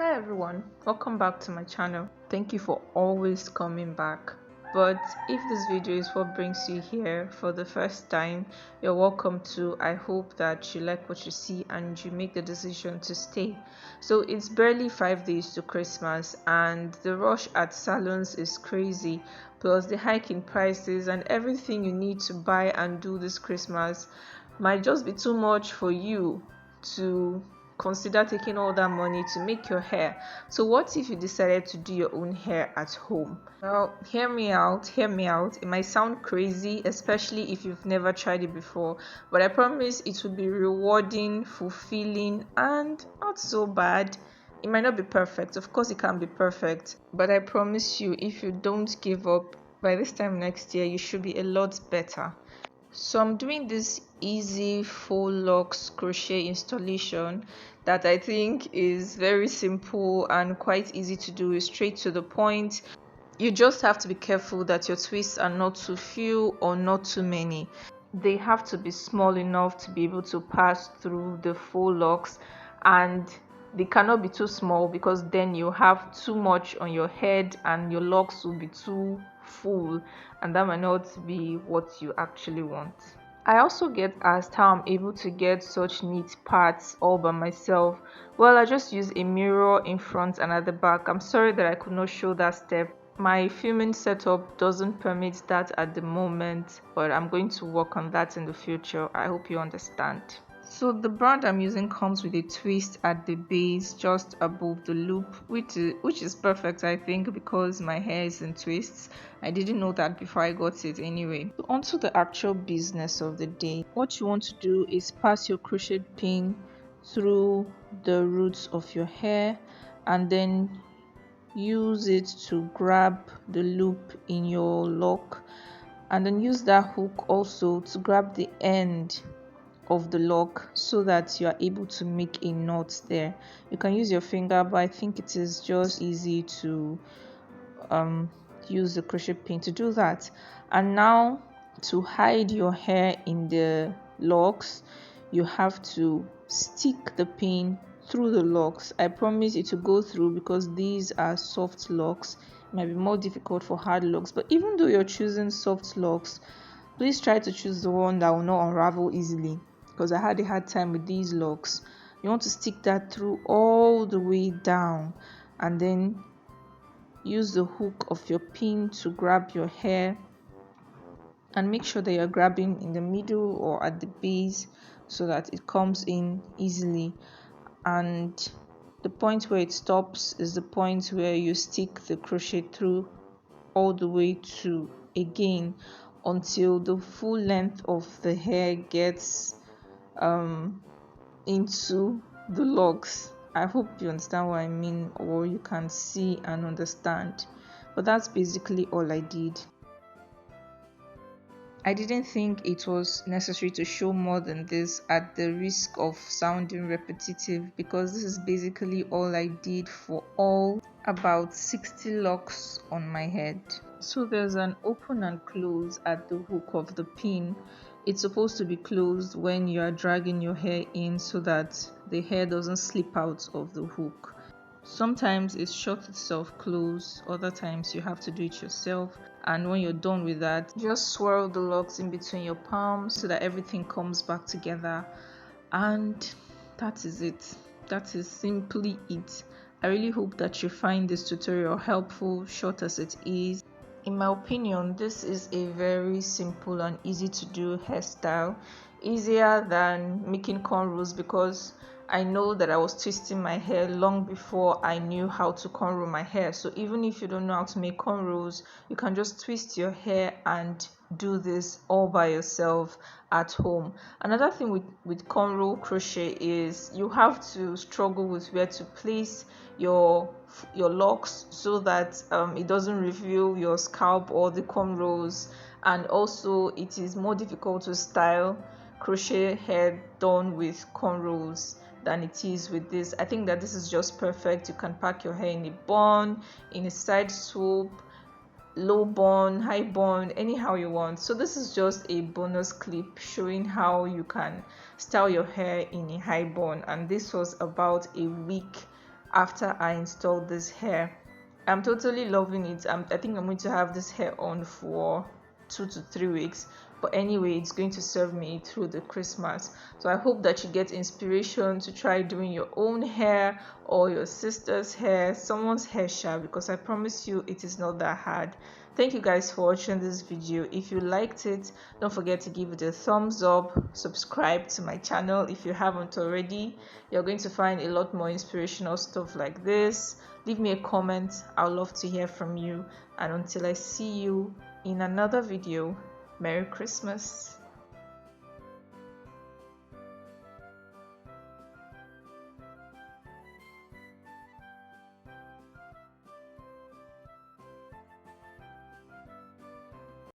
Hi everyone, welcome back to my channel. Thank you for always coming back. But if this video is what brings you here for the first time, you're welcome to. I hope that you like what you see and you make the decision to stay. So it's barely 5 days to Christmas and the rush at salons is crazy, plus the hike in prices and everything you need to buy and do this Christmas might just be too much for you to consider taking all that money to make your hair. So what if you decided to do your own hair at home? Well, hear me out. It might sound crazy, especially if you've never tried it before, but I promise it will be rewarding, fulfilling, and not so bad. It might not be perfect, of course it can't be perfect, but I promise you, if you don't give up, by this time next year you should be a lot better. So I'm doing this easy faux locks crochet installation that I think is very simple and quite easy to do. It's straight to the point. You just have to be careful that your twists are not too few or not too many. They have to be small enough to be able to pass through the faux locks, and they cannot be too small because then you have too much on your head and your locks will be too full, and that might not be what you actually want. I also get asked how I'm able to get such neat parts all by myself. Well, I just use a mirror in front and at the back. I'm sorry that I could not show that step. My filming setup doesn't permit that at the moment, but I'm going to work on that in the future. I hope you understand. So the brand I'm using comes with a twist at the base just above the loop, which is perfect, I think, because my hair is in twists. I didn't know that before I got it anyway. So on to the actual business of the day. What you want to do is pass your crochet pin through the roots of your hair and then use it to grab the loop in your lock, and then use that hook also to grab the end of the lock so that you are able to make a knot there. You can use your finger, but I think it is just easy to use the crochet pin to do that. And now to hide your hair in the locks, you have to stick the pin through the locks. I promise it to go through because these are soft locks. It might be more difficult for hard locks, but even though you're choosing soft locks, please try to choose the one that will not unravel easily, because I had a hard time with these locks. You want to stick that through all the way down and then use the hook of your pin to grab your hair, and make sure that you're grabbing in the middle or at the base so that it comes in easily. And the point where it stops is the point where you stick the crochet through all the way to again until the full length of the hair gets into the locks. I hope you understand what I mean, or you can see and understand. But that's basically all I did. I didn't think it was necessary to show more than this at the risk of sounding repetitive, because this is basically all I did for all about 60 locks on my head. So there's an open and close at the hook of the pin. It's supposed to be closed when you are dragging your hair in so that the hair doesn't slip out of the hook. Sometimes it shuts itself closed, other times you have to do it yourself. And when you're done with that, just swirl the locks in between your palms so that everything comes back together. And that is it. That is simply it. I really hope that you find this tutorial helpful, short as it is. In my opinion, this is a very simple and easy to do hairstyle, easier than making cornrows, because I know that I was twisting my hair long before I knew how to cornrow my hair. So even if you don't know how to make cornrows, you can just twist your hair and do this all by yourself at home. Another thing with cornrow crochet is you have to struggle with where to place your locks so that it doesn't reveal your scalp or the cornrows, and also it is more difficult to style crochet hair done with cornrows than it is with this. I think that this is just perfect. You can pack your hair in a bun, in a side swoop, low bun, high bun, anyhow you want. So this is just a bonus clip showing how you can style your hair in a high bun, and this was about a week after I installed this hair. I'm totally loving it. I think I'm going to have this hair on for 2 to 3 weeks, but anyway, it's going to serve me through the Christmas. So I hope that you get inspiration to try doing your own hair or your sister's hair, someone's hair share, because I promise you it is not that hard. Thank you guys for watching this video. If you liked it, don't forget to give it a thumbs up, subscribe to my channel if you haven't already. You're going to find a lot more inspirational stuff like this. Leave me a comment. I'd love to hear from you, and until I see you in another video, Merry Christmas.